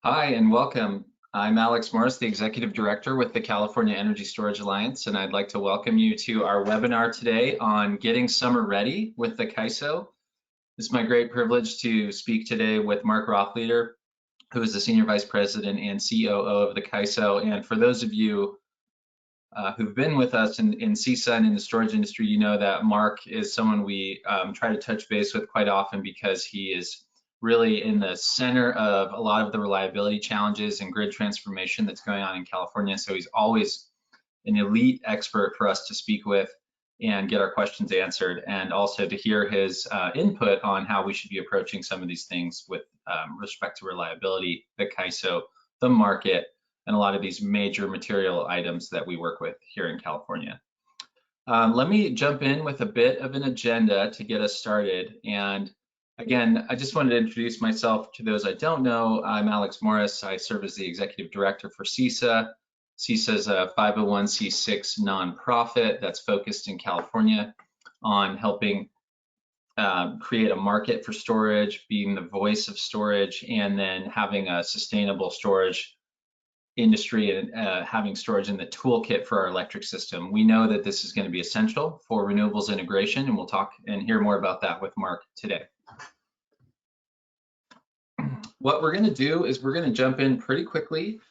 Hi and welcome. I'm Alex Morris, the Executive Director with the California Energy Storage Alliance, and I'd like to welcome you to our webinar today on getting summer ready with the CAISO. It's my great privilege to speak today with Mark Rothleder, who is the Senior Vice President and COO of the CAISO. And for those of you who've been with us in CAISO and in the storage industry, you know that Mark is someone we try to touch base with quite often because he is really in the center of a lot of the reliability challenges and grid transformation that's going on in California. So he's always an elite expert for us to speak with and get our questions answered, and also to hear his input on how we should be approaching some of these things with respect to reliability, the CAISO, the market, and a lot of these major material items that we work with here in California. Let me jump in with a bit of an agenda to get us started. And again, I just wanted to introduce myself to those I don't know. I'm Alex Morris. I serve as the Executive Director for CAISO. CAISO is a 501c6 nonprofit that's focused in California on helping create a market for storage, being the voice of storage, and then having a sustainable storage industry and having storage in the toolkit for our electric system. We know that this is going to be essential for renewables integration, and we'll talk and hear more about that with Mark today. What we're going to do is we're going to jump in pretty quickly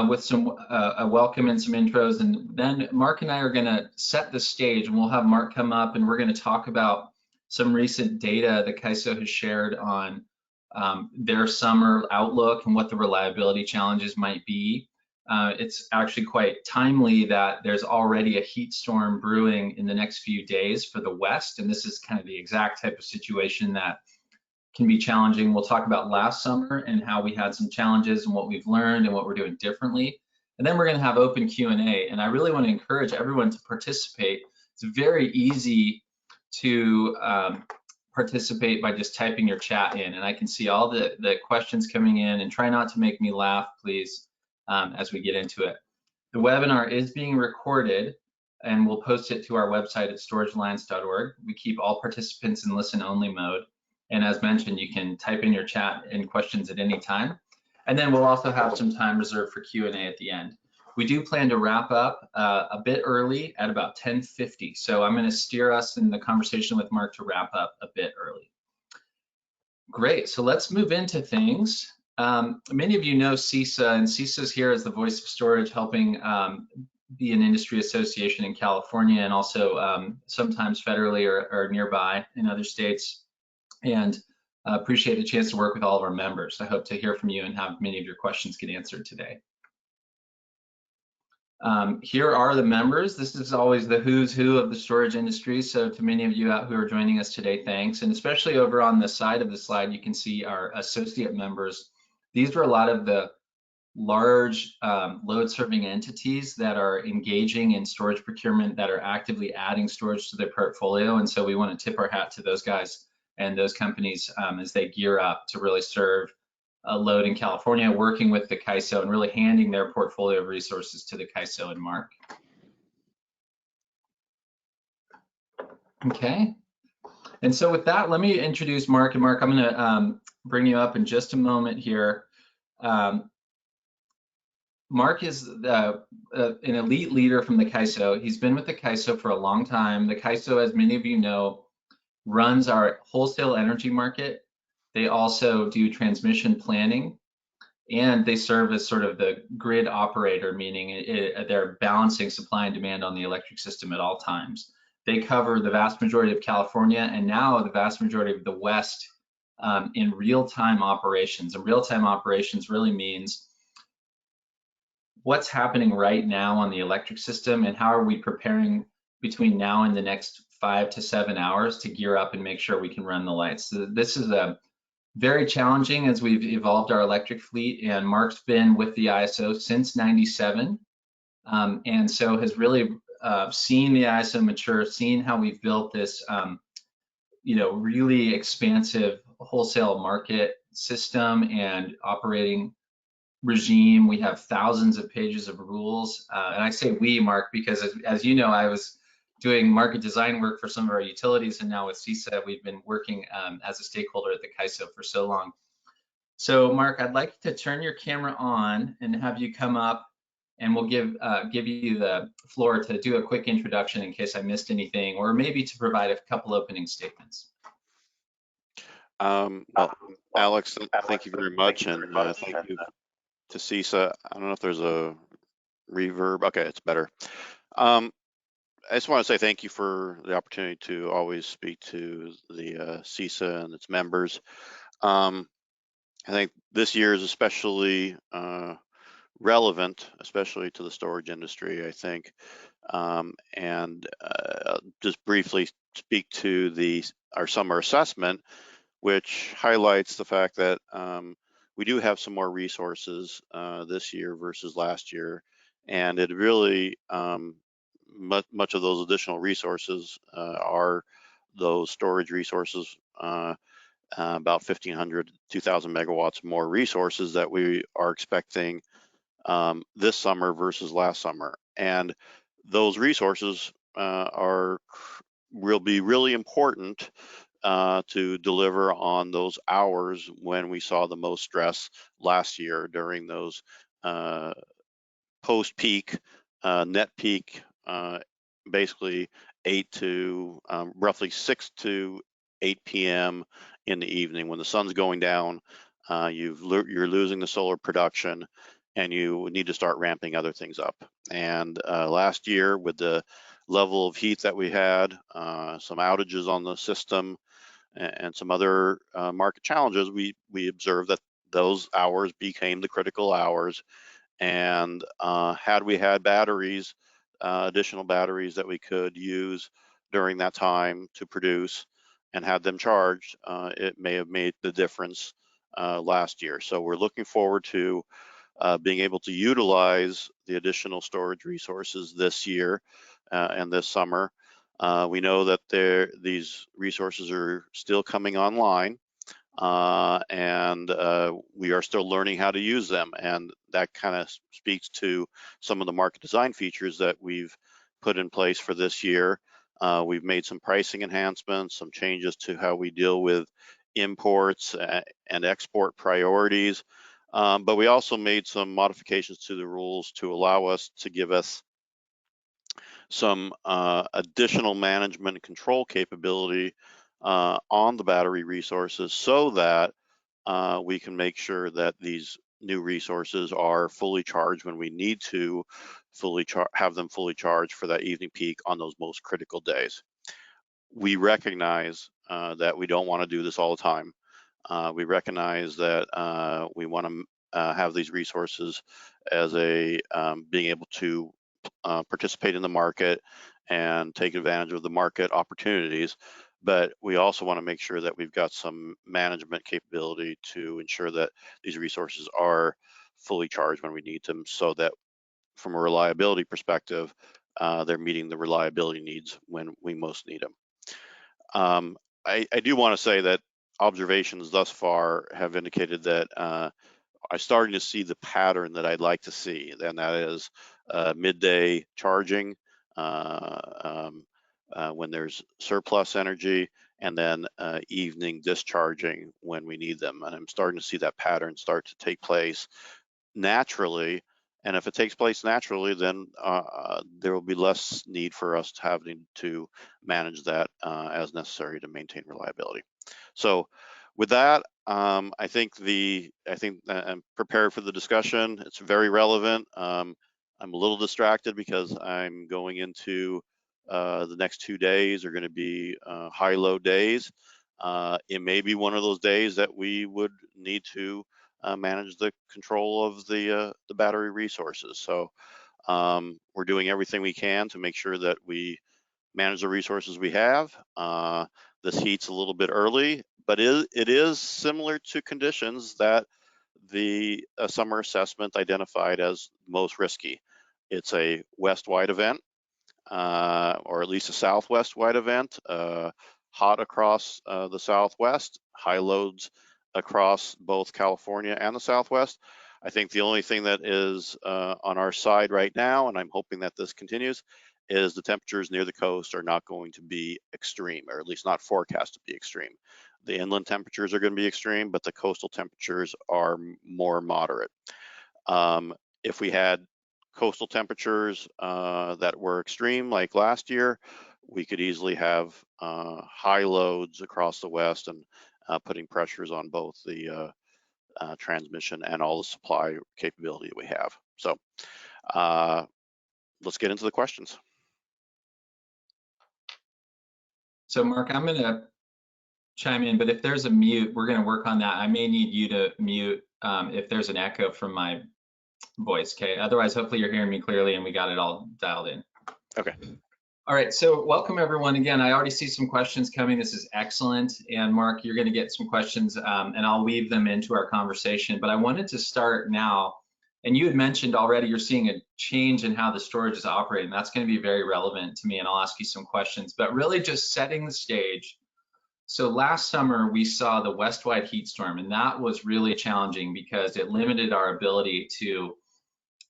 with some a welcome and some intros, and then Mark and I are going to set the stage, and we'll have Mark come up and we're going to talk about some recent data that CAISO has shared on their summer outlook and what the reliability challenges might be. It's actually quite timely that there's already a heat storm brewing in the next few days for the West, and this is kind of the exact type of situation that can be challenging. We'll talk about last summer and how we had some challenges and what we've learned and what we're doing differently. And then we're going to have open Q&A, and I really want to encourage everyone to participate. It's very easy to participate by just typing your chat in, and I can see all the questions coming in, and try not to make me laugh, please, as we get into it. The webinar is being recorded, and we'll post it to our website at storagealliance.org. We keep all participants in listen-only mode, and as mentioned, you can type in your chat and questions at any time. And then we'll also have some time reserved for Q&A at the end. We do plan to wrap up a bit early at about 10:50. So I'm going to steer us in the conversation with Mark to wrap up a bit early. Great, so let's move into things. Many of you know CAISO, and CAISO is here as the voice of storage, helping be an industry association in California, and also sometimes federally or nearby in other states. And appreciate the chance to work with all of our members. I hope to hear from you and have many of your questions get answered today. Here are the members. This is always the who's who of the storage industry. So to many of you out who are joining us today, thanks. And especially over on the side of the slide, you can see our associate members. These are a lot of the large load serving entities that are engaging in storage procurement, that are actively adding storage to their portfolio. And so we want to tip our hat to those guys and those companies as they gear up to really serve a load in California, working with the CAISO and really handing their portfolio of resources to the CAISO and Mark. Okay, and so with that, let me introduce Mark. And Mark, I'm going to bring you up in just a moment here. Mark is an elite leader from the CAISO. He's been with the CAISO for a long time. The CAISO, as many of you know, runs our wholesale energy market. They also do transmission planning, and they serve as sort of the grid operator, meaning they're balancing supply and demand on the electric system at all times. They cover the vast majority of California and now the vast majority of the West in real-time operations. And real-time operations really means what's happening right now on the electric system and how are we preparing between now and the next 5 to 7 hours to gear up and make sure we can run the lights. So this is very challenging as we've evolved our electric fleet, and Mark's been with the ISO since '97, and so has really seen the ISO mature, seen how we've built this really expansive wholesale market system and operating regime. We have thousands of pages of rules, and I say we, Mark, because as you know, I was doing market design work for some of our utilities, and now with CAISO, we've been working as a stakeholder at the CAISO for so long. So Mark, I'd like to turn your camera on and have you come up, and we'll give you the floor to do a quick introduction in case I missed anything, or maybe to provide a couple opening statements. Well, Alex, thank you very much, and thank you to CISA. I don't know if there's a reverb. Okay, it's better. I just want to say thank you for the opportunity to always speak to the CISA and its members. I think this year is especially relevant, especially to the storage industry, I think. And just briefly speak to our summer assessment, which highlights the fact that we do have some more resources this year versus last year. And it really, much of those additional resources are those storage resources, about 1,500, 2,000 megawatts more resources that we are expecting this summer versus last summer. And those resources will be really important to deliver on those hours when we saw the most stress last year during those post-peak, net peak, basically roughly 6 to 8 p.m. in the evening when the sun's going down. You're losing the solar production, and you need to start ramping other things up. And last year, with the level of heat that we had, some outages on the system, and some other market challenges, we observed that those hours became the critical hours. And had we had batteries, additional batteries that we could use during that time to produce and had them charged, it may have made the difference last year. So we're looking forward to being able to utilize the additional storage resources this year and this summer. We know that these resources are still coming online, and we are still learning how to use them. And that kind of speaks to some of the market design features that we've put in place for this year. We've made some pricing enhancements, some changes to how we deal with imports and export priorities. But we also made some modifications to the rules to allow us to give us some additional management and control capability on the battery resources, so that we can make sure that these new resources are fully charged when we need to have them fully charged for that evening peak on those most critical days. We recognize that we don't want to do this all the time. We recognize that we want to have these resources as being able to participate in the market and take advantage of the market opportunities. But we also want to make sure that we've got some management capability to ensure that these resources are fully charged when we need them, so that from a reliability perspective, they're meeting the reliability needs when we most need them. I do want to say that observations thus far have indicated that I'm starting to see the pattern that I'd like to see, and that is midday charging when there's surplus energy, and then evening discharging when we need them. And I'm starting to see that pattern start to take place naturally. And if it takes place naturally, then there will be less need for us having to manage that as necessary to maintain reliability. So with that, I think I'm prepared for the discussion. It's very relevant. I'm a little distracted because I'm going into the next 2 days are going to be high-low days. It may be one of those days that we would need to manage the control of the battery resources. So we're doing everything we can to make sure that we manage the resources we have. This heat's a little bit early, but it is similar to conditions that the summer assessment identified as most risky. It's a west-wide event, or at least a southwest-wide event, hot across the Southwest, high loads across both California and the Southwest. I think the only thing that is on our side right now, and I'm hoping that this continues, is the temperatures near the coast are not going to be extreme, or at least not forecast to be extreme. The inland temperatures are going to be extreme, but the coastal temperatures are more moderate. If we had coastal temperatures that were extreme like last year, we could easily have high loads across the West and putting pressures on both the transmission and all the supply capability that we have. So let's get into the questions. So Mark, I'm gonna chime in, but if there's a mute, we're gonna work on that. I may need you to mute if there's an echo from my voice, okay? Otherwise, hopefully you're hearing me clearly and we got it all dialed in. Okay. All right, so welcome everyone. Again, I already see some questions coming. This is excellent. And Mark, you're gonna get some questions and I'll weave them into our conversation. But I wanted to start now, and you had mentioned already you're seeing a change in how the storage is operating. That's gonna be very relevant to me and I'll ask you some questions, but really just setting the stage. So last summer we saw the west-wide heat storm, and that was really challenging because it limited our ability to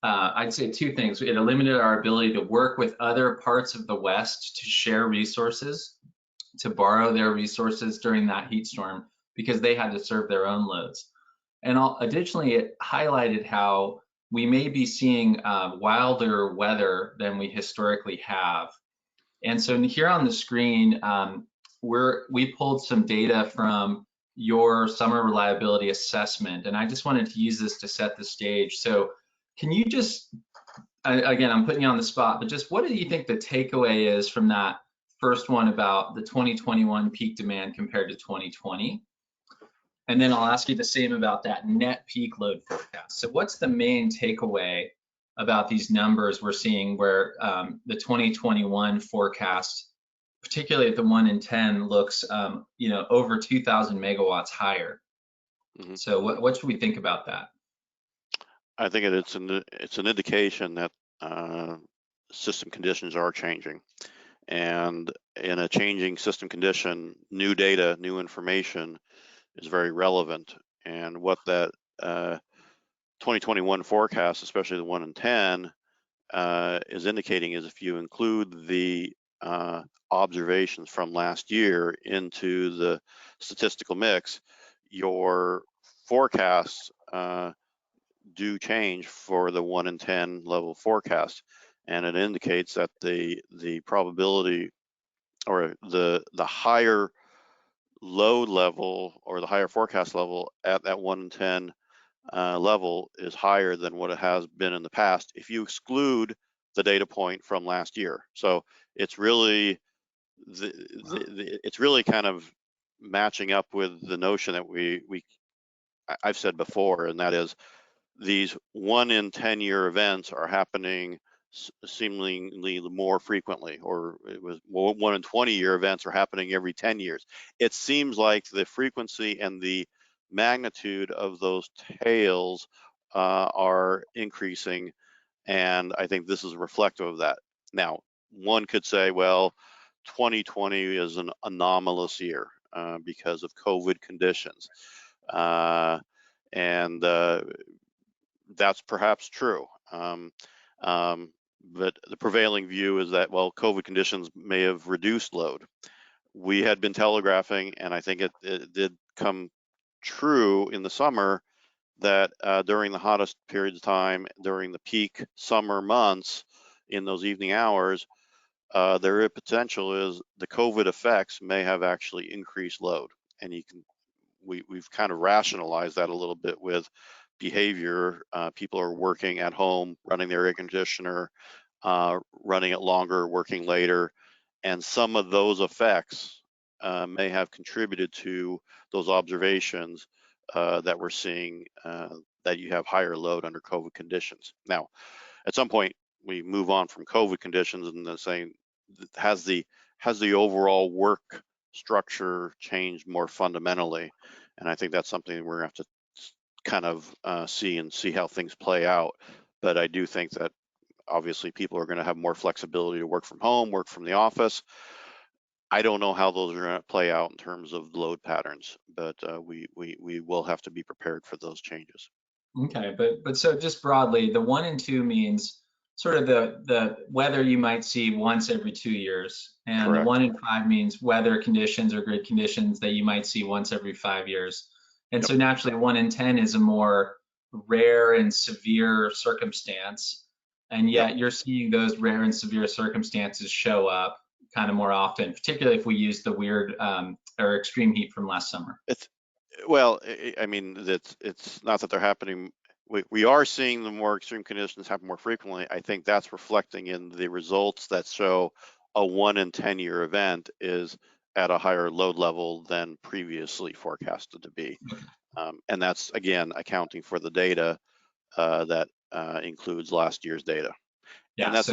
I'd say two things. It limited our ability to work with other parts of the West to share resources, to borrow their resources during that heat storm because they had to serve their own loads. And additionally, it highlighted how we may be seeing wilder weather than we historically have. And so here on the screen, we pulled some data from your summer reliability assessment, and I just wanted to use this to set the stage. So can you just, again, I'm putting you on the spot, but just what do you think the takeaway is from that first one about the 2021 peak demand compared to 2020? And then I'll ask you the same about that net peak load forecast. So what's the main takeaway about these numbers we're seeing where the 2021 forecast, particularly at the 1 in 10, looks over 2,000 megawatts higher? Mm-hmm. So what should we think about that? I think it's an indication that system conditions are changing, and in a changing system condition, new data, new information is very relevant. And what that 2021 forecast, especially the 1 in 10, is indicating is if you include the observations from last year into the statistical mix, your forecasts do change for the 1 in 10 level forecast, and it indicates that the probability or the higher load level or the higher forecast level at that 1 in 10 level is higher than what it has been in the past if you exclude the data point from last year. So it's really it's really kind of matching up with the notion that I've said before, and that is these 1 in 10 year events are happening seemingly more frequently, or it was 1 in 20 year events are happening every 10 years. It seems like the frequency and the magnitude of those tails are increasing, and I think this is reflective of that. Now, one could say, well, 2020 is an anomalous year because of COVID conditions. And that's perhaps true. But the prevailing view is that, well, COVID conditions may have reduced load. We had been telegraphing, and I think it did come true in the summer, that during the hottest periods of time, during the peak summer months, in those evening hours, their potential is the COVID effects may have actually increased load. And we've kind of rationalized that a little bit with behavior. People are working at home, running their air conditioner, running it longer, working later, and some of those effects may have contributed to those observations that we're seeing, that you have higher load under COVID conditions. Now, at some point, we move on from COVID conditions and saying, has the overall work structure changed more fundamentally? And I think that's something we're going to have to kind of see how things play out. But I do think that obviously people are going to have more flexibility to work from home, work from the office. I don't know how those are going to play out in terms of load patterns, but we will have to be prepared for those changes. Okay, but so just broadly, the 1 and 2 means, sort of the weather you might see once every 2 years, and the Correct. 1 in 5 means weather conditions or grid conditions that you might see once every 5 years. And Yep. so naturally, 1 in 10 is a more rare and severe circumstance, and Yep. yet you're seeing those rare and severe circumstances show up kind of more often, particularly if we use the weird or extreme heat from last summer. It's well, I mean, it's not that they're happening. We are seeing the more extreme conditions happen more frequently. I think that's reflecting in the results that show a 1 in 10-year event is at a higher load level than previously forecasted to be. And that's, again, accounting for the data that includes last year's data. Yeah, And that's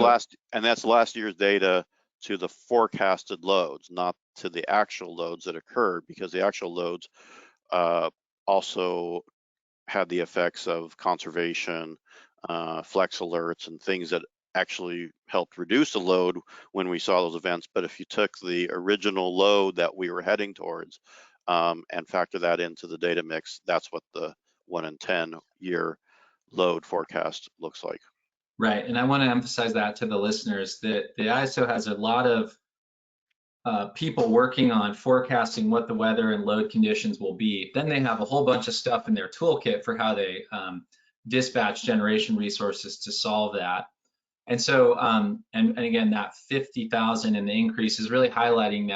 so last year's data to the forecasted loads, not to the actual loads that occurred, because the actual loads also had the effects of conservation, flex alerts, and things that actually helped reduce the load when we saw those events. But if you took the original load that we were heading towards and factor that into the data mix, that's what the 1 in 10-year load forecast looks like. right, and I want to emphasize that to the listeners that the ISO has a lot of people working on forecasting what the weather and load conditions will be. Then they have a whole bunch of stuff in their toolkit for how they dispatch generation resources to solve that. And so, and again, that 50,000 and the increase is really highlighting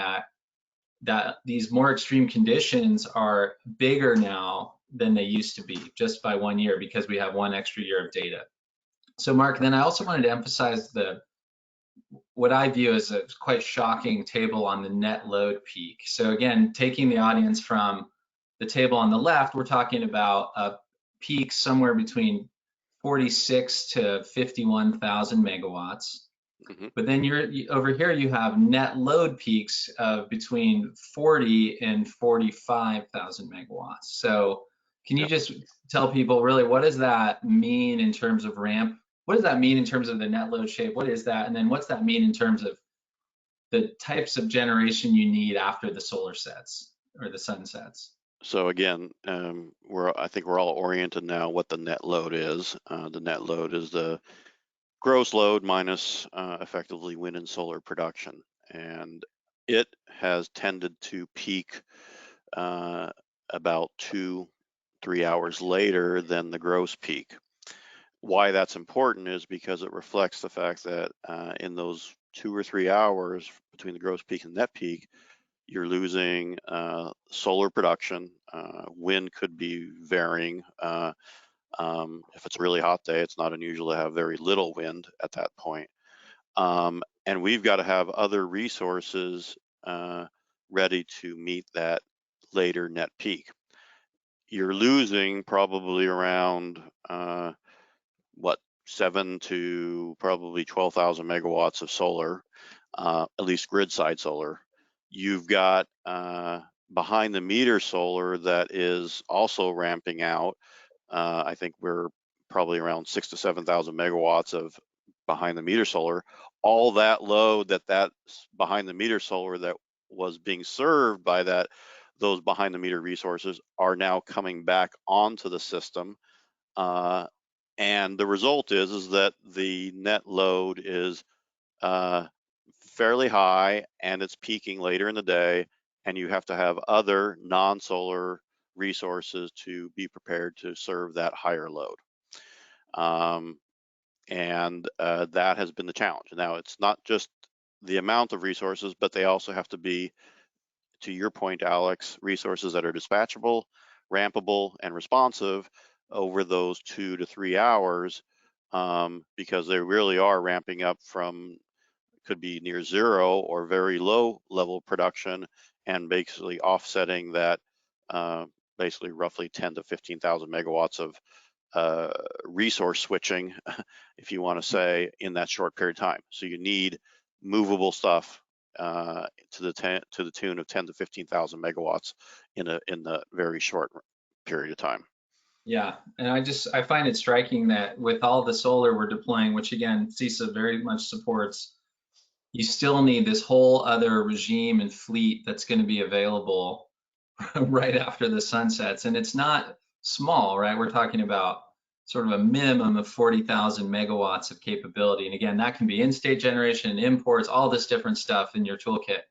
that these more extreme conditions are bigger now than they used to be just by 1 year because we have 1 extra year of data. So Mark, then I also wanted to emphasize what I view as a quite shocking table on the net load peak. So again, taking the audience from the table on the left, we're talking about a peak somewhere between 46 to 51,000 megawatts. Mm-hmm. But then over here, you have net load peaks of between 40 and 45,000 megawatts. So can you Yep. just tell people really what does that mean in terms of ramp? What does that mean in terms of the net load shape? What is that? And then what's that mean in terms of the types of generation you need after the solar sets or the sun sets? So again, I think we're all oriented now what the net load is. The net load is the gross load minus effectively wind and solar production, and it has tended to peak about 2-3 hours later than the gross peak. Why that's important is because it reflects the fact that in those 2 or 3 hours between the gross peak and net peak, you're losing solar production. Wind could be varying. If it's a really hot day, it's not unusual to have very little wind at that point. And we've got to have other resources ready to meet that later net peak. You're losing probably around 7 to probably 12,000 megawatts of solar, at least grid side solar. You've got behind the meter solar that is also ramping out. I think we're probably around 6 to 7,000 megawatts of behind the meter solar. All that load that's behind the meter solar that was being served by those behind the meter resources are now coming back onto the system. And the result is that the net load is fairly high and it's peaking later in the day, and you have to have other non-solar resources to be prepared to serve that higher load. And that has been the challenge. Now, it's not just the amount of resources, but they also have to be, to your point, Alex, resources that are dispatchable, rampable, and responsive over those 2 to 3 hours, because they really are ramping up from, could be near zero or very low level production, and basically offsetting that basically roughly 10 to 15,000 megawatts of resource switching, if you want to say, in that short period of time. So you need movable stuff to the tune of 10 to 15,000 megawatts in the very short period of time. Yeah, and I find it striking that with all the solar we're deploying, which again, CISA very much supports, you still need this whole other regime and fleet that's going to be available right after the sun sets. And it's not small, right? We're talking about sort of a minimum of 40,000 megawatts of capability. And again, that can be in-state generation, imports, all this different stuff in your toolkit.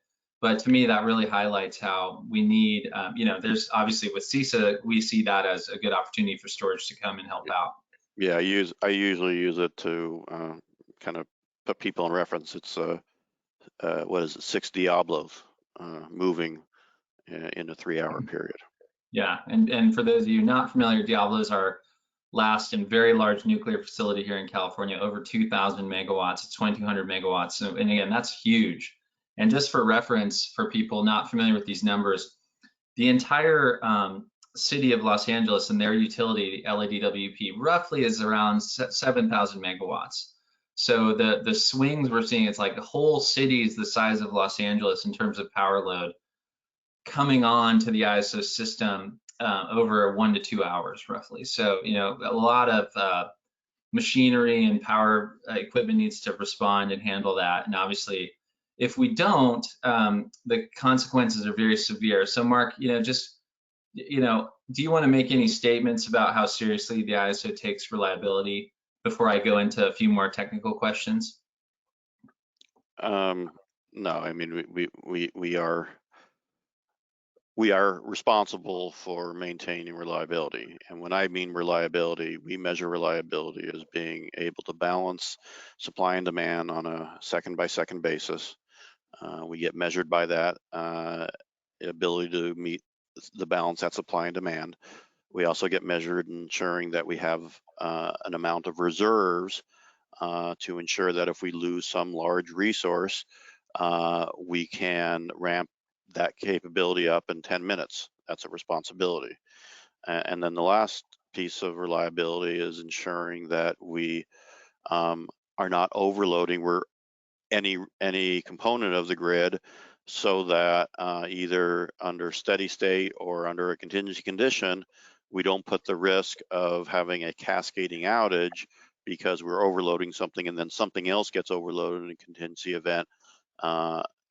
But to me, that really highlights how we need, there's obviously with CISA, we see that as a good opportunity for storage to come and help out. Yeah, I usually use it to kind of put people in reference. It's what is it, 6 Diablos moving in a 3-hour period. Yeah, and for those of you not familiar, Diablo's our last and very large nuclear facility here in California, over 2,000 megawatts. It's 2,200 megawatts. So, and again, that's huge. And just for reference, for people not familiar with these numbers, the entire city of Los Angeles and their utility, LADWP, roughly is around 7,000 megawatts. So the swings we're seeing, it's like the whole city is the size of Los Angeles in terms of power load coming on to the ISO system over 1 to 2 hours roughly. So, a lot of machinery and power equipment needs to respond and handle that. And obviously, if we don't, the consequences are very severe. So Mark, do you want to make any statements about how seriously the ISO takes reliability before I go into a few more technical questions? No, I mean, we are responsible for maintaining reliability. And when I mean reliability, we measure reliability as being able to balance supply and demand on a second by second basis. We get measured by that ability to meet the balance at supply and demand. We also get measured ensuring that we have an amount of reserves to ensure that if we lose some large resource, we can ramp that capability up in 10 minutes. That's a responsibility. And then the last piece of reliability is ensuring that we are not overloading any component of the grid, so that either under steady state or under a contingency condition, we don't put the risk of having a cascading outage because we're overloading something and then something else gets overloaded in a contingency event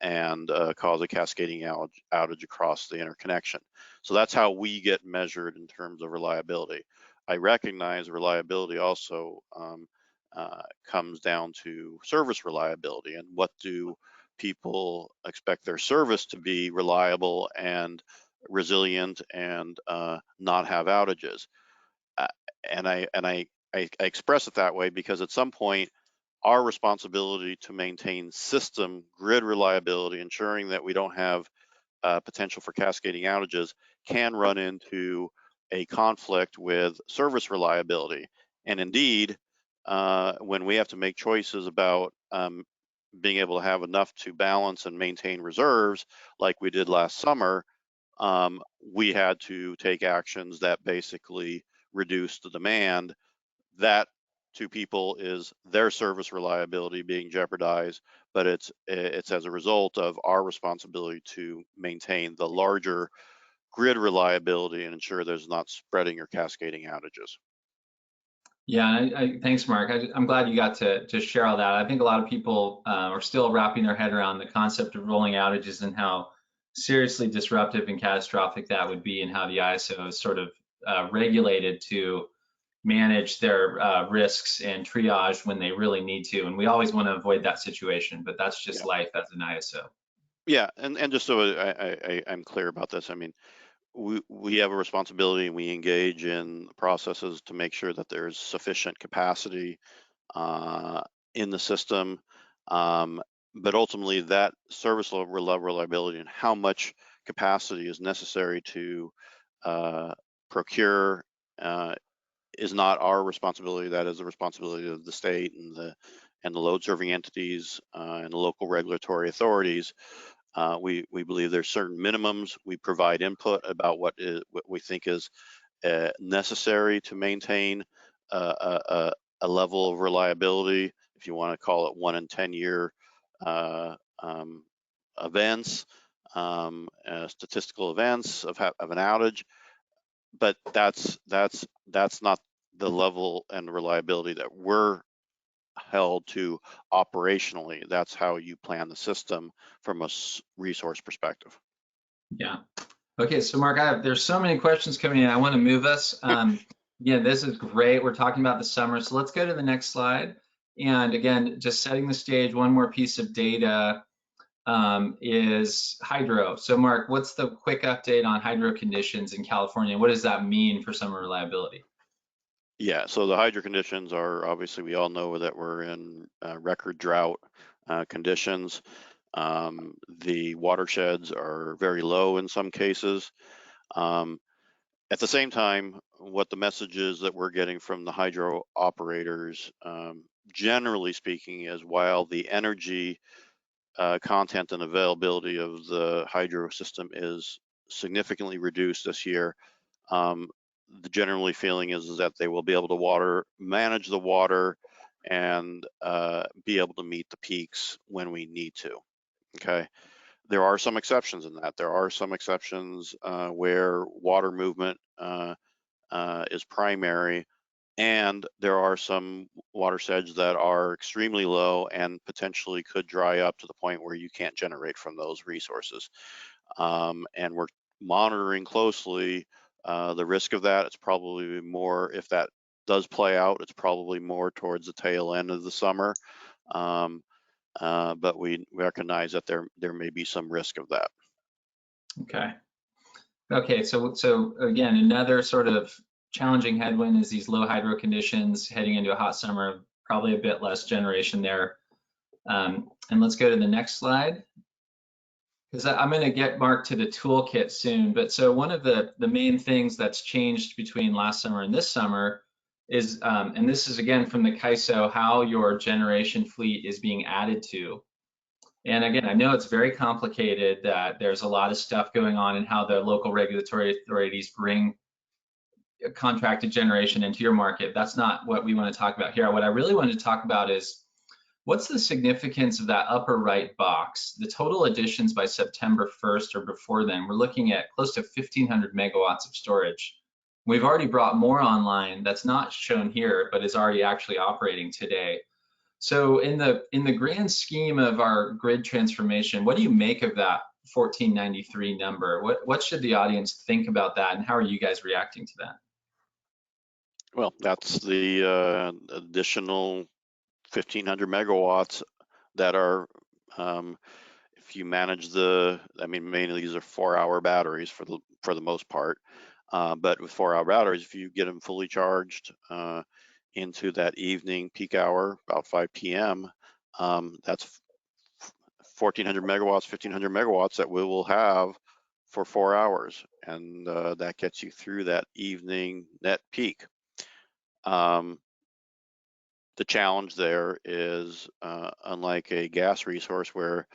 and cause a cascading outage across the interconnection. So that's how we get measured in terms of reliability. I recognize reliability also comes down to service reliability, and what do people expect their service to be reliable and resilient and not have outages. And I express it that way because at some point our responsibility to maintain system grid reliability, ensuring that we don't have potential for cascading outages, can run into a conflict with service reliability. And indeed, when we have to make choices about being able to have enough to balance and maintain reserves, like we did last summer, we had to take actions that basically reduced the demand. That to people is their service reliability being jeopardized, but it's as a result of our responsibility to maintain the larger grid reliability and ensure there's not spreading or cascading outages. Yeah, thanks, Mark. I'm glad you got to share all that. I think a lot of people are still wrapping their head around the concept of rolling outages and how seriously disruptive and catastrophic that would be, and how the ISO is sort of regulated to manage their risks and triage when they really need to. And we always want to avoid that situation, but that's just life as an ISO. Yeah, and just so I'm clear about this, I mean, we have a responsibility and we engage in processes to make sure that there's sufficient capacity in the system. But ultimately that service level reliability and how much capacity is necessary to procure is not our responsibility. That is the responsibility of the state and the load serving entities and the local regulatory authorities. We believe there's certain minimums. We provide input about what we think is necessary to maintain a level of reliability, if you want to call it 1 in 10 year events, statistical events of an outage. But that's not the level and reliability that we're held to operationally. That's how you plan the system from a resource perspective. Yeah. Okay, so Mark, there's so many questions coming in. I want to move us. Yeah, this is great. We're talking about the summer. So let's go to the next slide. And again, just setting the stage, one more piece of data is hydro. So Mark, what's the quick update on hydro conditions in California? What does that mean for summer reliability? Yeah, so the hydro conditions are obviously, we all know that we're in record drought conditions. The watersheds are very low in some cases. Um, at the same time, what the messages that we're getting from the hydro operators, generally speaking, is while the energy content and availability of the hydro system is significantly reduced this year, um, the generally feeling is that they will be able to manage the water and be able to meet the peaks when we need to. Okay. There are some exceptions in that. There are some exceptions where water movement is primary, and there are some watersheds that are extremely low and potentially could dry up to the point where you can't generate from those resources. And we're monitoring closely the risk of that. It's probably more, if that does play out, it's probably more towards the tail end of the summer. Um, but we recognize that there may be some risk of that. Okay. Okay, so again, another sort of challenging headwind is these low hydro conditions heading into a hot summer, probably a bit less generation there. And let's go to the next slide, because I'm going to get Mark to the toolkit soon. But so one of the main things that's changed between last summer and this summer is, and this is again from the CAISO, how your generation fleet is being added to. And again, I know it's very complicated, that there's a lot of stuff going on in how the local regulatory authorities bring contracted generation into your market. That's not what we want to talk about here. What I really wanted to talk about is what's the significance of that upper right box? The total additions by September 1st or before then, we're looking at close to 1,500 megawatts of storage. We've already brought more online that's not shown here, but is already actually operating today. So in the grand scheme of our grid transformation, what do you make of that 1493 number? What should the audience think about that, and how are you guys reacting to that? Well, that's the additional 1,500 megawatts that are, if you manage I mean, mainly these are 4-hour batteries for the most part. But with 4-hour batteries, if you get them fully charged into that evening peak hour, about 5 p.m., that's 1,400 megawatts, 1,500 megawatts that we will have for 4 hours. And that gets you through that evening net peak. The challenge there is, unlike a gas resource where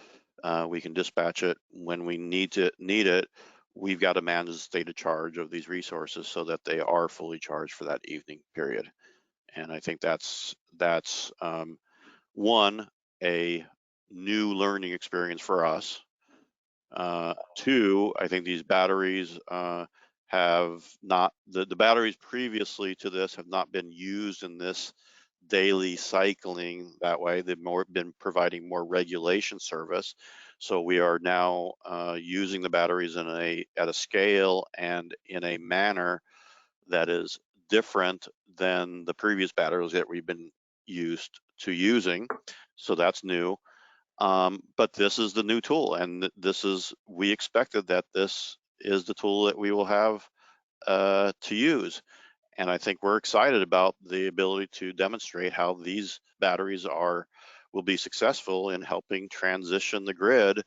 we can dispatch it when we need it, we've got to manage the state of charge of these resources so that they are fully charged for that evening period. And I think that's one, a new learning experience for us. Two, I think these batteries have not, the batteries previously to this have not been used in this daily cycling that way. They've been providing more regulation service. So we are now using the batteries at a scale and in a manner that is different than the previous batteries that we've been used to using. So that's new. But this is the new tool, and we expected that this is the tool that we will have to use. And I think we're excited about the ability to demonstrate how these batteries will be successful in helping transition the grid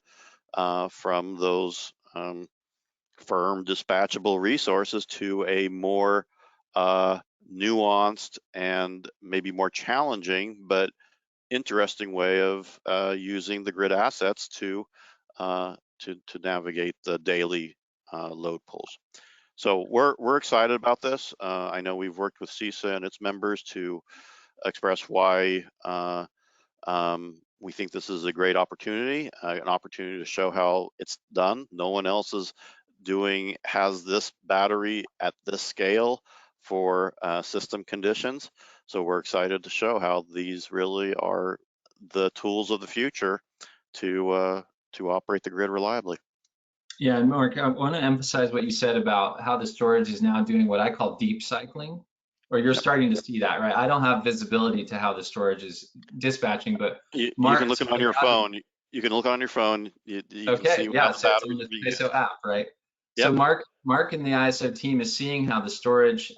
from those firm dispatchable resources to a more nuanced and maybe more challenging, but interesting way of using the grid assets to navigate the daily load pulls. So we're excited about this. I know we've worked with CISA and its members to express why we think this is a great opportunity, an opportunity to show how it's done. No one else has this battery at this scale for system conditions. So we're excited to show how these really are the tools of the future to operate the grid reliably. Yeah, and Mark, I want to emphasize what you said about how the storage is now doing what I call deep cycling. or you're Yep. starting to see that, right? I don't have visibility to how the storage is dispatching, but You can Mark, look so it on the your reality, phone. You can look on your phone. You can okay, see how yeah, the so it's on batteries the are being CAISO used. app, right? So Yep. Mark and the ISO team is seeing how the storage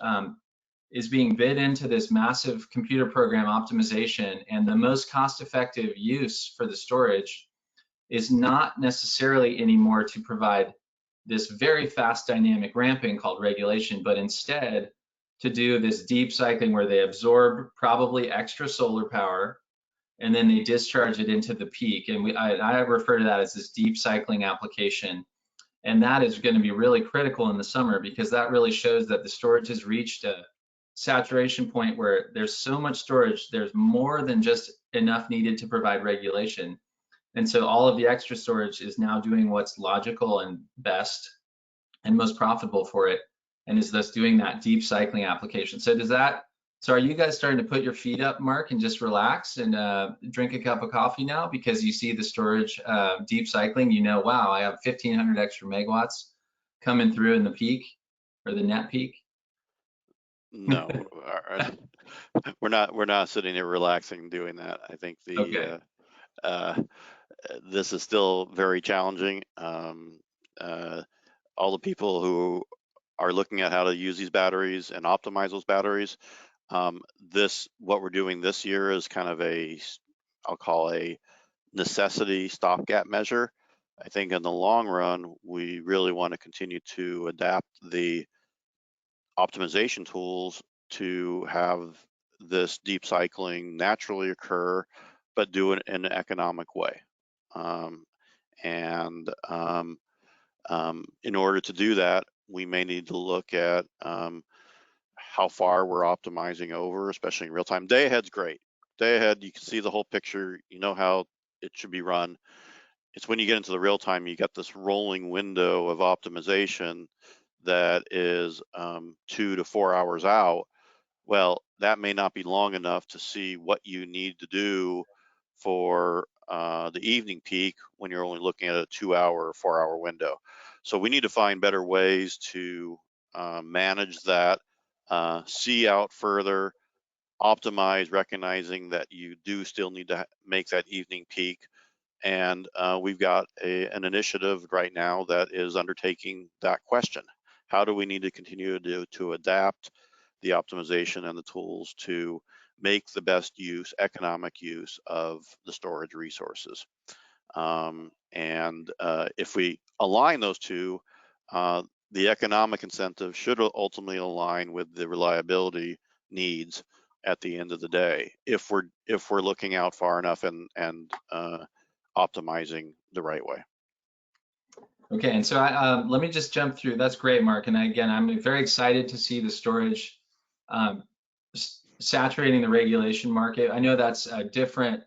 is being bid into this massive computer program optimization, and the most cost-effective use for the storage is not necessarily anymore to provide this very fast dynamic ramping called regulation, but instead to do this deep cycling where they absorb probably extra solar power and then they discharge it into the peak. And I refer to that as this deep cycling application. And that is going to be really critical in the summer because that really shows that the storage has reached a saturation point where there's so much storage, there's more than just enough needed to provide regulation. And so all of the extra storage is now doing what's logical and best and most profitable for it, and is thus doing that deep cycling application. So are you guys starting to put your feet up, Mark, and just relax and drink a cup of coffee now because you see the storage deep cycling? You know, wow, I have 1,500 extra megawatts coming through in the peak or the net peak. No, we're not sitting there relaxing doing that. I think Okay. uh, this is still very challenging. Uh, all the people who are looking at how to use these batteries and optimize those batteries, what we're doing this year is kind of I'll call a necessity stopgap measure. I think in the long run, we really want to continue to adapt the optimization tools to have this deep cycling naturally occur, but do it in an economic way. Um, and In order to do that, we may need to look at how far we're optimizing over, especially in real time. Day ahead's great. Day ahead, you can see the whole picture. You know how it should be run. It's when you get into the real time, you got this rolling window of optimization that is 2 to 4 hours out. Well, that may not be long enough to see what you need to do for the evening peak when you're only looking at a 2 hour or 4 hour window. So we need to find better ways to manage that, see out further, optimize, recognizing that you do still need to make that evening peak. And we've got an initiative right now that is undertaking that question. How do we need to continue to adapt the optimization and the tools to make the best use, economic use of the storage resources? If we align those two, the economic incentive should ultimately align with the reliability needs at the end of the day, if we're looking out far enough and optimizing the right way. Okay, and so let me just jump through. That's great, Mark. And again, I'm very excited to see the storage um, saturating the regulation market. I know that's a different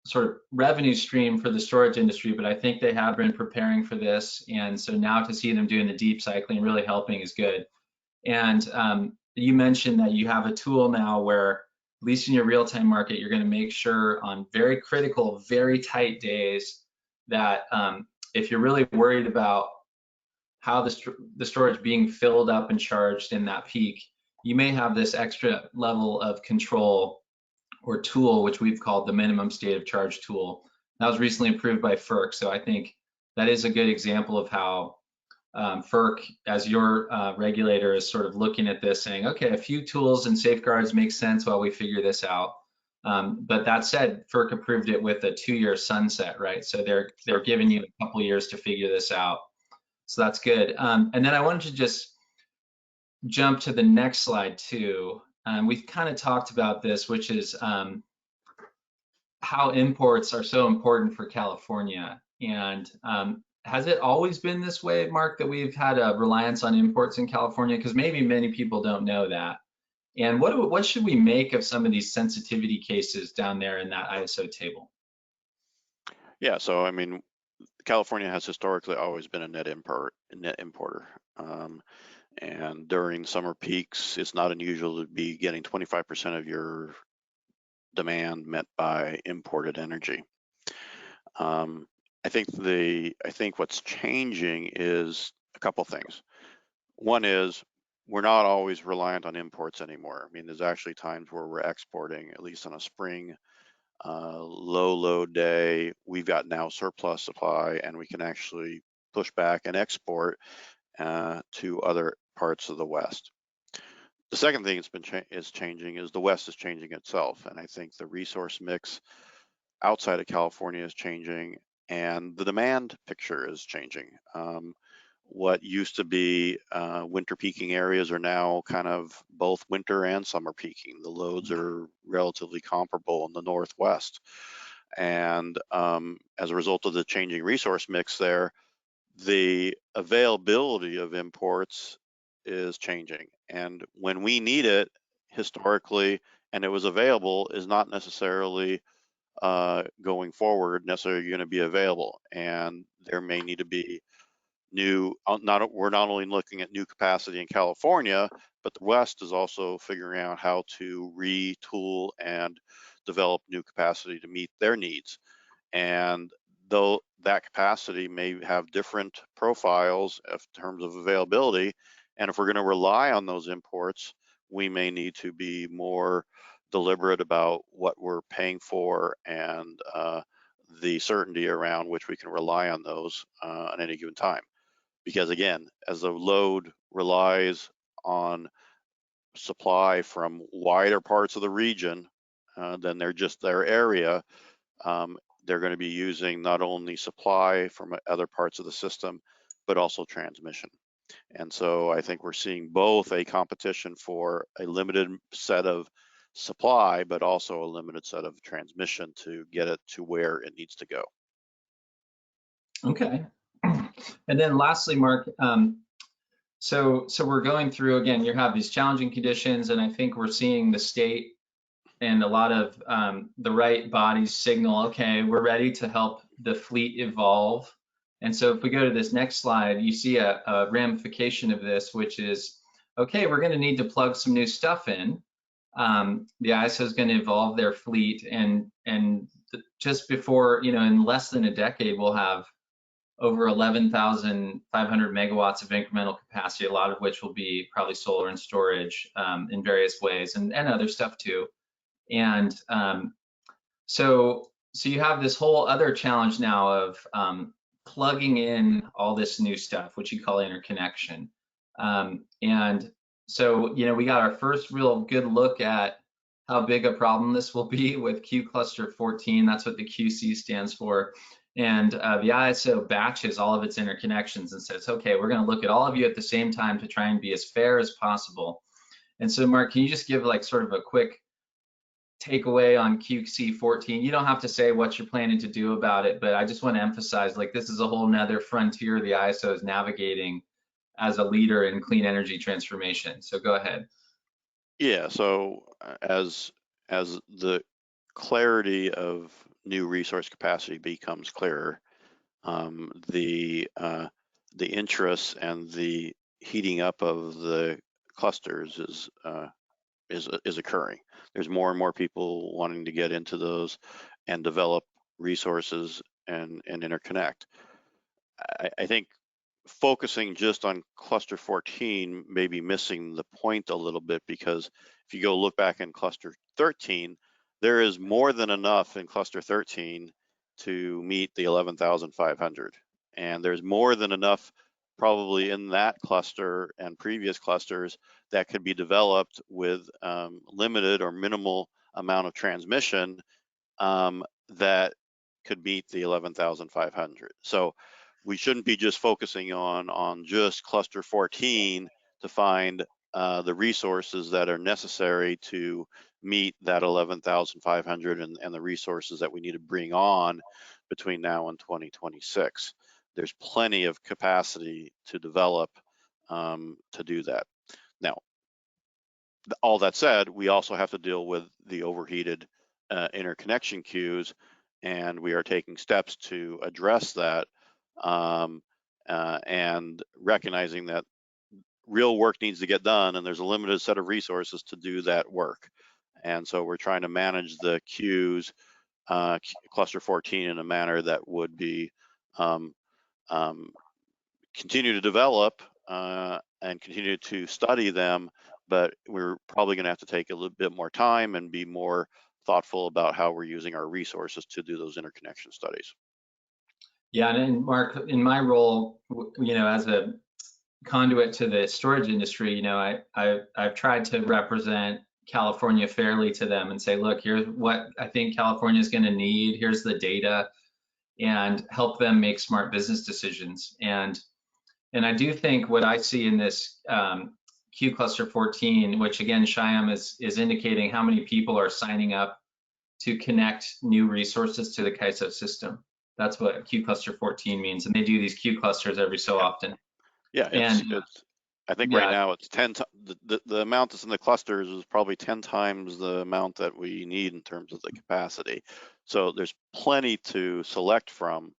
sort of revenue stream for the storage industry, but I think they have been preparing for this. And so now to see them doing the deep cycling, really helping is good. And you mentioned that you have a tool now where, at least in your real-time market, you're going to make sure on very critical, very tight days that if you're really worried about how the storage being filled up and charged in that peak, you may have this extra level of control or tool, which we've called the minimum state of charge tool. That was recently approved by FERC. So I think that is a good example of how FERC, as your regulator, is sort of looking at this saying, okay, a few tools and safeguards make sense while we figure this out. But that said, FERC approved it with a 2-year sunset, right? So they're giving you a couple years to figure this out. So that's good. And then I wanted to just jump to the next slide too. We've kind of talked about this, which is how imports are so important for California. And has it always been this way, Mark, that we've had a reliance on imports in California? Because maybe many people don't know that. And what should we make of some of these sensitivity cases down there in that ISO table? Yeah, so I mean, California has historically always been a net importer. And during summer peaks, it's not unusual to be getting 25% of your demand met by imported energy. I think what's changing is a couple things. One is we're not always reliant on imports anymore. I mean, there's actually times where we're exporting, at least on a spring low load day. We've got now surplus supply, and we can actually push back and export to other parts of the West. The second thing is changing is the West is changing itself, and I think the resource mix outside of California is changing, and the demand picture is changing. What used to be winter peaking areas are now kind of both winter and summer peaking. The loads are relatively comparable in the Northwest. And as a result of the changing resource mix there, the availability of imports is changing. And when we need it historically and it was available is not necessarily going forward necessarily going to be available. And there may need to be new, we're not only looking at new capacity in California, but the West is also figuring out how to retool and develop new capacity to meet their needs. And though that capacity may have different profiles in terms of availability, and if we're going to rely on those imports, we may need to be more deliberate about what we're paying for and the certainty around which we can rely on those at any given time. Because again, as the load relies on supply from wider parts of the region than their area, they're going to be using not only supply from other parts of the system, but also transmission. And so I think we're seeing both a competition for a limited set of supply, but also a limited set of transmission to get it to where it needs to go. Okay. And then lastly, Mark, so we're going through, again, you have these challenging conditions, and I think we're seeing the state and a lot of the right bodies signal, okay, we're ready to help the fleet evolve. And so if we go to this next slide, you see a ramification of this, which is, okay, we're going to need to plug some new stuff in. The ISO is going to evolve their fleet, and just before, in less than a decade, we'll have over 11,500 megawatts of incremental capacity, a lot of which will be probably solar and storage in various ways, and other stuff too. And so you have this whole other challenge now of plugging in all this new stuff, which you call interconnection. And so, we got our first real good look at how big a problem this will be with Q cluster 14. That's what the QC stands for. And the ISO batches all of its interconnections and says, okay, we're going to look at all of you at the same time to try and be as fair as possible. And so, Mark, can you just give like sort of a quick takeaway on QC 14? You don't have to say what you're planning to do about it, but I just want to emphasize, like, this is a whole nother frontier the ISO is navigating as a leader in clean energy transformation. So go ahead. Yeah, so as the clarity of new resource capacity becomes clearer, the interest and the heating up of the clusters is occurring. There's more and more people wanting to get into those and develop resources and interconnect. I think focusing just on cluster 14 may be missing the point a little bit, because if you go look back in cluster 13, there is more than enough in cluster 13 to meet the 11,500. And there's more than enough probably in that cluster and previous clusters that could be developed with limited or minimal amount of transmission that could meet the 11,500. So we shouldn't be just focusing on just cluster 14 to find the resources that are necessary to meet that 11,500 and the resources that we need to bring on between now and 2026. There's plenty of capacity to develop to do that. Now, all that said, we also have to deal with the overheated interconnection queues, and we are taking steps to address that, and recognizing that real work needs to get done, and there's a limited set of resources to do that work. And so we're trying to manage the queues, cluster 14, in a manner that would be continue to develop and continue to study them, but we're probably going to have to take a little bit more time and be more thoughtful about how we're using our resources to do those interconnection studies. Yeah, and Mark, in my role, as a conduit to the storage industry, I've tried to represent California fairly to them and say, look, here's what I think California is going to need. Here's the data, and help them make smart business decisions. And I do think what I see in this Q cluster 14, which again, Shyam is indicating how many people are signing up to connect new resources to the CAISO system. That's what Q cluster 14 means, and they do these Q clusters every so often. Yeah, And it's. I think right yeah, now it's 10. The amount that's in the clusters is probably 10 times the amount that we need in terms of the capacity. So there's plenty to select from.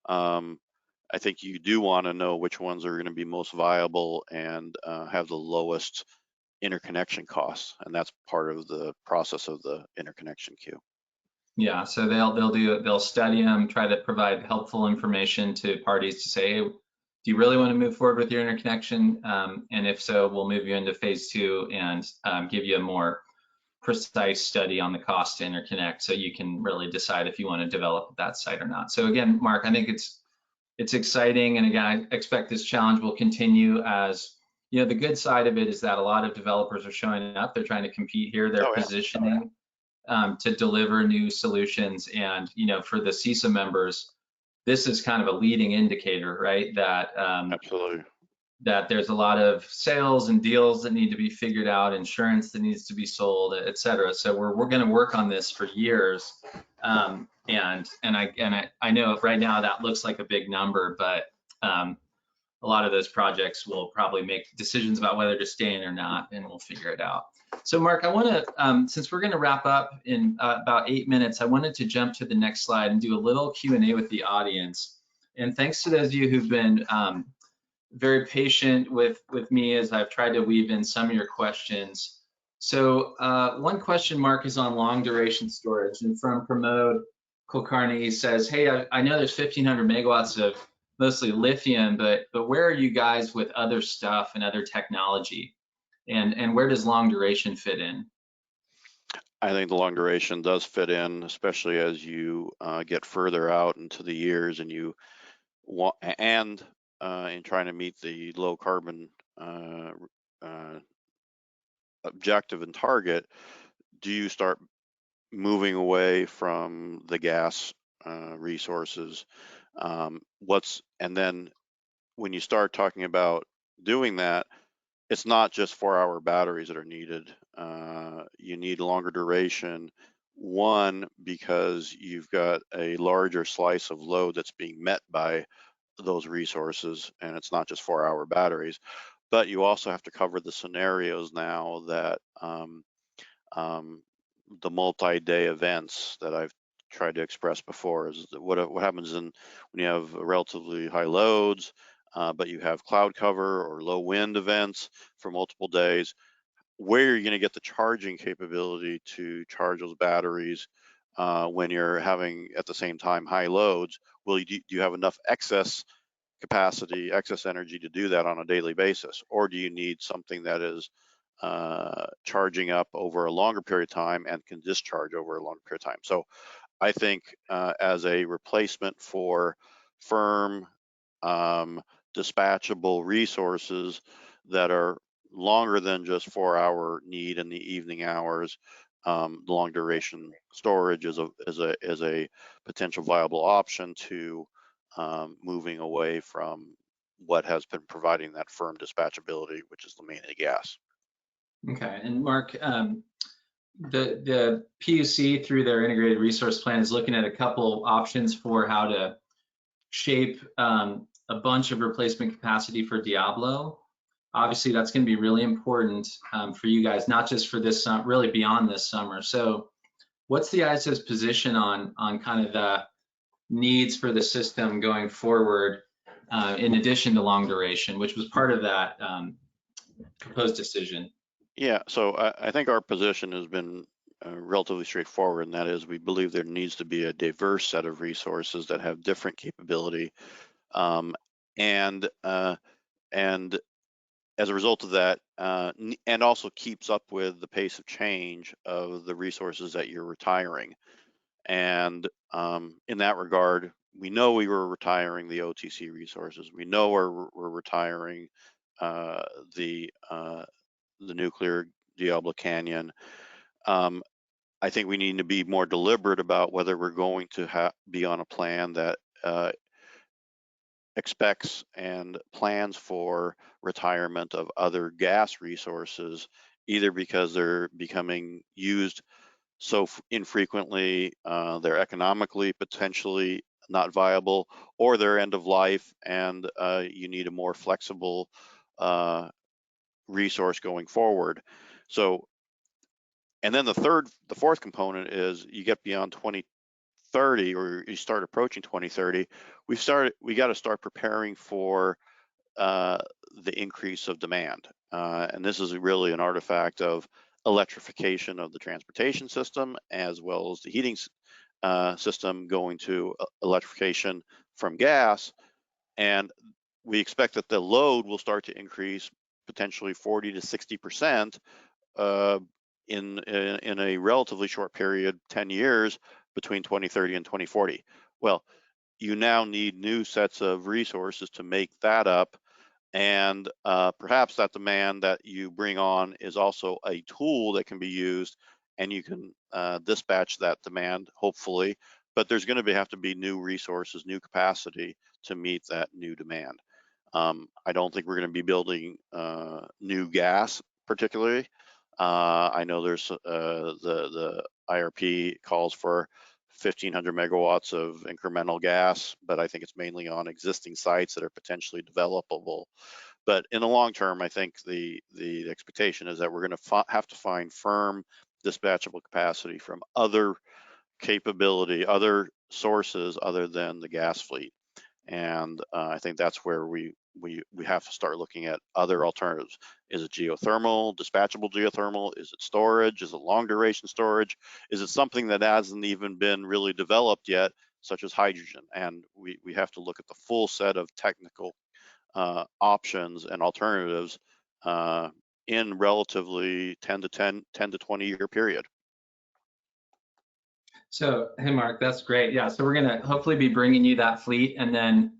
I think you do want to know which ones are going to be most viable and have the lowest interconnection costs, and that's part of the process of the interconnection queue. yeah. So they'll study them, try to provide helpful information to parties to say, hey, do you really want to move forward with your interconnection? And if so, we'll move you into phase 2 and give you a more precise study on the cost to interconnect, so you can really decide if you want to develop that site or not. So again, Mark, I think it's exciting, and again, I expect this challenge will continue. As the good side of it is that a lot of developers are showing up. They're trying to compete here. They're Oh yeah. positioning to deliver new solutions, and for the CISA members, this is kind of a leading indicator, right? Absolutely. That there's a lot of sales and deals that need to be figured out, insurance that needs to be sold, et cetera. So we're going to work on this for years. And I know right now that looks like a big number, but a lot of those projects will probably make decisions about whether to stay in or not, and we'll figure it out. So Mark, I want to, since we're going to wrap up in about 8 minutes, I wanted to jump to the next slide and do a little Q&A with the audience. And thanks to those of you who've been very patient with me as I've tried to weave in some of your questions. So one question, Mark, is on long duration storage, and from Pramod Kulkarni, he says, hey, I know there's 1,500 megawatts of mostly lithium, but where are you guys with other stuff and other technology? And where does long duration fit in? I think the long duration does fit in, especially as you get further out into the years and you want, and in trying to meet the low carbon objective and target, do you start moving away from the gas resources? And then when you start talking about doing that, it's not just 4-hour batteries that are needed. You need longer duration. One, because you've got a larger slice of load that's being met by those resources, and it's not just 4-hour batteries. But you also have to cover the scenarios now that the multi-day events that I've tried to express before is what happens when you have relatively high loads, but you have cloud cover or low wind events for multiple days. Where are you going to get the charging capability to charge those batteries when you're having at the same time high loads? Do you have enough excess capacity, excess energy to do that on a daily basis, or do you need something that is charging up over a longer period of time and can discharge over a longer period of time? So I think as a replacement for firm dispatchable resources that are longer than just 4-hour need in the evening hours, long duration storage is a potential viable option to moving away from what has been providing that firm dispatchability, which is mainly gas. Okay, and Mark, the PUC through their integrated resource plan is looking at a couple options for how to shape a bunch of replacement capacity for Diablo. Obviously, that's going to be really important for you guys, not just for this summer, really beyond this summer. So what's the ISO's position on kind of the needs for the system going forward, in addition to long duration, which was part of that proposed decision? Yeah, so I think our position has been relatively straightforward, and that is we believe there needs to be a diverse set of resources that have different capability, and as a result of that, and also keeps up with the pace of change of the resources that you're retiring. And in that regard, we know we were retiring the OTC resources. We know we're retiring uh, the uh, the nuclear Diablo Canyon. Um, I think we need to be more deliberate about whether we're going to be on a plan that expects and plans for retirement of other gas resources, either because they're becoming used so infrequently, they're economically potentially not viable, or they're end of life, and you need a more flexible uh, resource going forward. So, and then the fourth component is you get beyond 2030, or you start approaching 2030. We got to start preparing for uh, the increase of demand. And this is really an artifact of electrification of the transportation system, as well as the heating system going to electrification from gas. And we expect that the load will start to increase potentially 40 to 60% in a relatively short period, 10 years, between 2030 and 2040. Well, you now need new sets of resources to make that up, and perhaps that demand that you bring on is also a tool that can be used, and you can dispatch that demand, hopefully, but there's going to have to be new resources, new capacity to meet that new demand. I don't think we're going to be building new gas particularly. I know there's the IRP calls for 1,500 megawatts of incremental gas, but I think it's mainly on existing sites that are potentially developable. But in the long term, I think the expectation is that we're going to have to find firm dispatchable capacity from other capability, other sources other than the gas fleet. And I think that's where we have to start looking at other alternatives. Is it geothermal, dispatchable geothermal? Is it storage? Is it long duration storage? Is it something that hasn't even been really developed yet, such as hydrogen? And we have to look at the full set of technical options and alternatives in relatively 10 to 20 year period. So, hey, Mark, that's great. Yeah, so we're going to hopefully be bringing you that fleet, and then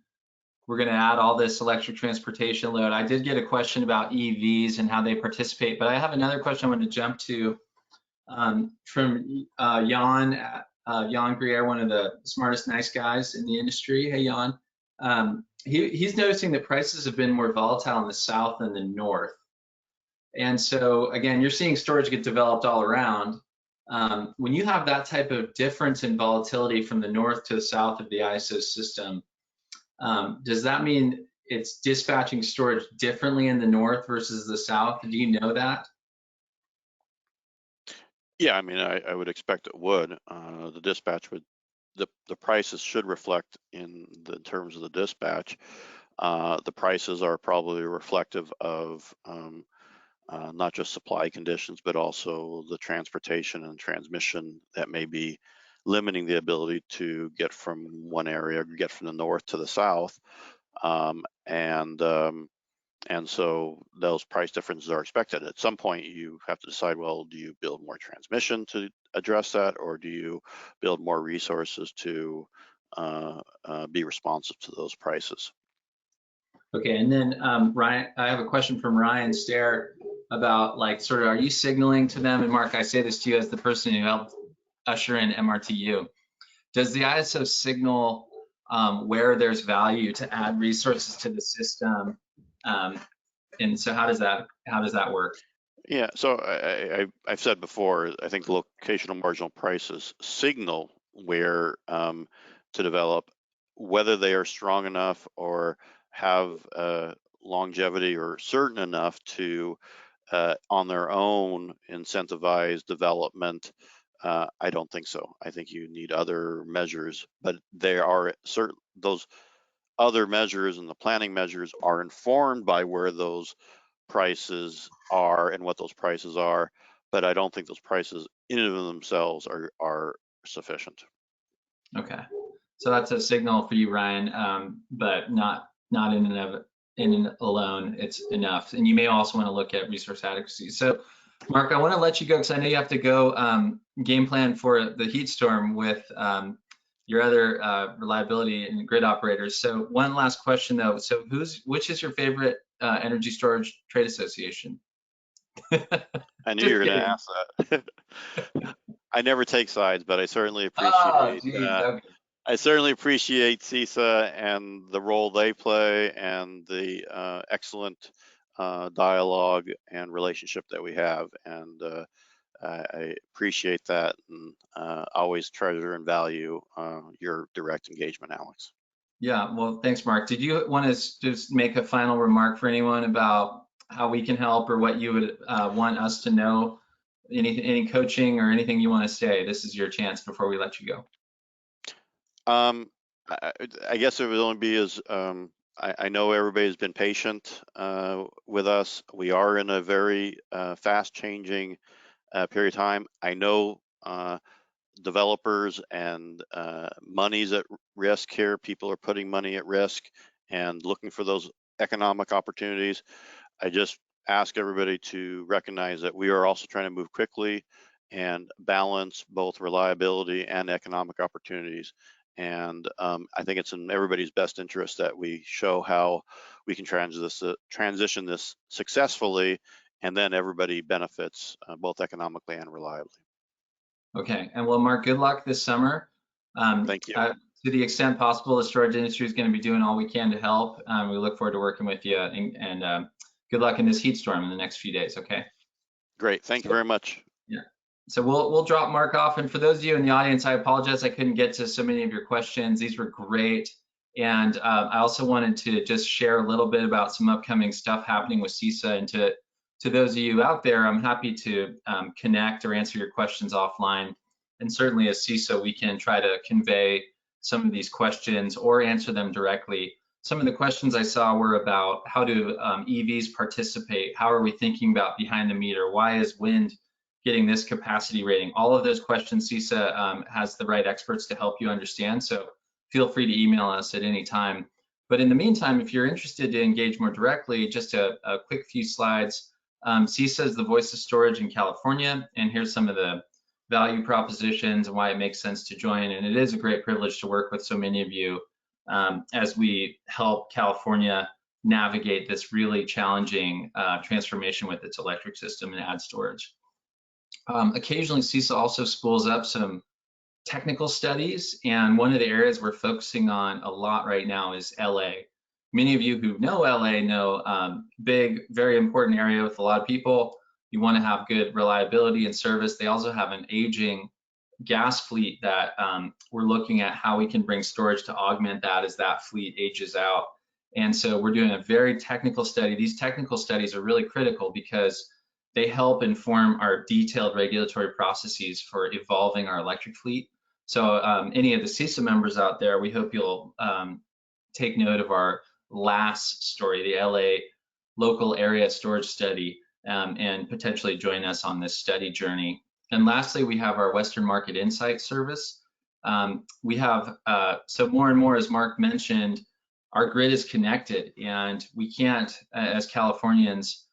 we're going to add all this electric transportation load. I did get a question about EVs and how they participate, but I have another question I want to jump to from Jan Grier, one of the smartest, nice guys in the industry. Hey, Jan. He's noticing that prices have been more volatile in the south than the north. And so, again, you're seeing storage get developed all around. When you have that type of difference in volatility from the north to the south of the ISO system, does that mean it's dispatching storage differently in the north versus the south? Do you know that? Yeah, I mean, I would expect it would. The dispatch would, the prices should reflect in the terms of the dispatch. The prices are probably reflective of not just supply conditions, but also the transportation and transmission that may be limiting the ability to get from one area, get from the north to the south. And so those price differences are expected. At some point, you have to decide, well, do you build more transmission to address that, or do you build more resources to be responsive to those prices? Okay, and then Ryan, I have a question from Ryan Stair about like sort of, are you signaling to them? And Mark, I say this to you as the person who helped usher in MRTU. Does the ISO signal where there's value to add resources to the system? And so how does that work? Yeah, so I've said before, I think the locational marginal prices signal where to develop, whether they are strong enough or have longevity or certain enough to, on their own, incentivize development. I don't think so. I think you need other measures, but there are certain, those other measures and the planning measures are informed by where those prices are and what those prices are, but I don't think those prices in and of themselves are sufficient. Okay, so that's a signal for you, Ryan, but not in in and alone, it's enough. And you may also want to look at resource adequacy. So, Mark, I want to let you go because I know you have to go game plan for the heat storm with your other reliability and grid operators. So one last question though. So which is your favorite energy storage trade association? I knew you were going to ask that. I never take sides, but I certainly appreciate Okay. I certainly appreciate CAISO and the role they play and the excellent dialogue and relationship that we have. And I appreciate that and always treasure and value your direct engagement, Alex. Yeah, well, thanks, Mark. Did you want to just make a final remark for anyone about how we can help or what you would want us to know? Any coaching or anything you want to say? This is your chance before we let you go. I guess it would only be as I know everybody's been patient with us. We are in a very fast changing period of time. I know developers and money's at risk here. People are putting money at risk and looking for those economic opportunities. I just ask everybody to recognize that we are also trying to move quickly and balance both reliability and economic opportunities. And I think it's in everybody's best interest that we show how we can transition this successfully, and then everybody benefits both economically and reliably. Okay, and well, Mark, good luck this summer. Thank you. To the extent possible, the storage industry is going to be doing all we can to help. We look forward to working with you, and good luck in this heat storm in the next few days. Okay. Great. Thank you very much. Yeah. So we'll drop Mark off, and for those of you in the audience, I apologize I couldn't get to so many of your questions. These were great, and I also wanted to just share a little bit about some upcoming stuff happening with CAISO. And to those of you out there, I'm happy to connect or answer your questions offline. And certainly as CAISO, we can try to convey some of these questions or answer them directly. Some of the questions I saw were about how do EVs participate? How are we thinking about behind the meter? Why is wind getting this capacity rating? All of those questions, CAISO has the right experts to help you understand. So feel free to email us at any time. But in the meantime, if you're interested to engage more directly, just a quick few slides. CAISO is the voice of storage in California, and here's some of the value propositions and why it makes sense to join. And it is a great privilege to work with so many of you as we help California navigate this really challenging transformation with its electric system and add storage. Occasionally, CAISO also spools up some technical studies, and one of the areas we're focusing on a lot right now is LA. Many of you who know LA know big, very important area with a lot of people. You want to have good reliability and service. They also have an aging gas fleet that we're looking at how we can bring storage to augment that as that fleet ages out. And so we're doing a very technical study. These technical studies are really critical because they help inform our detailed regulatory processes for evolving our electric fleet. So any of the CAISO members out there, we hope you'll take note of our last story, the LA local area storage study, and potentially join us on this study journey. And lastly, we have our Western Market Insight service. We have, so more and more, as Mark mentioned, our grid is connected, and we can't, as Californians,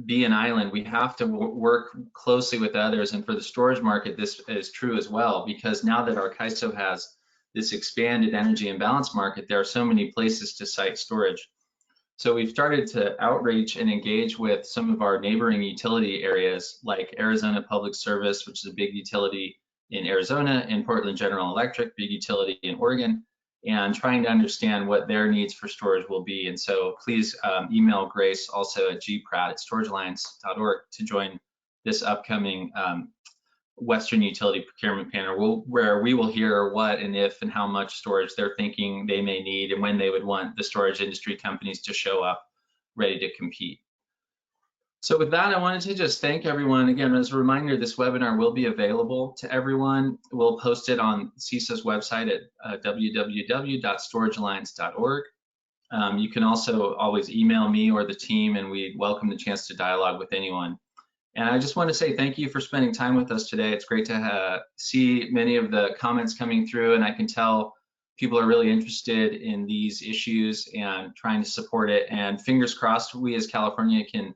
be an island. We have to work closely with others, and for the storage market, this is true as well, because now that our CAISO has this expanded energy imbalance market, there are so many places to site storage. So we've started to outreach and engage with some of our neighboring utility areas like Arizona Public Service, which is a big utility in Arizona, and Portland General Electric, big utility in Oregon, and trying to understand what their needs for storage will be. And so please email Grace also at gpratt@storagealliance.org to join this upcoming Western Utility Procurement Panel, where we will hear what and if and how much storage they're thinking they may need and when they would want the storage industry companies to show up ready to compete. So with that, I wanted to just thank everyone. Again, as a reminder, this webinar will be available to everyone. We'll post it on CAISO's website at www.storagealliance.org. You can also always email me or the team, and we welcome the chance to dialogue with anyone. And I just want to say thank you for spending time with us today. It's great to see many of the comments coming through, and I can tell people are really interested in these issues and trying to support it. And fingers crossed, we as California can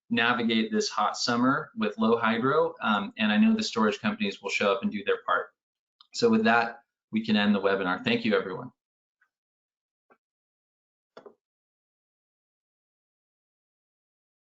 navigate this hot summer with low hydro. And I know the storage companies will show up and do their part. So with that, we can end the webinar. Thank you, everyone.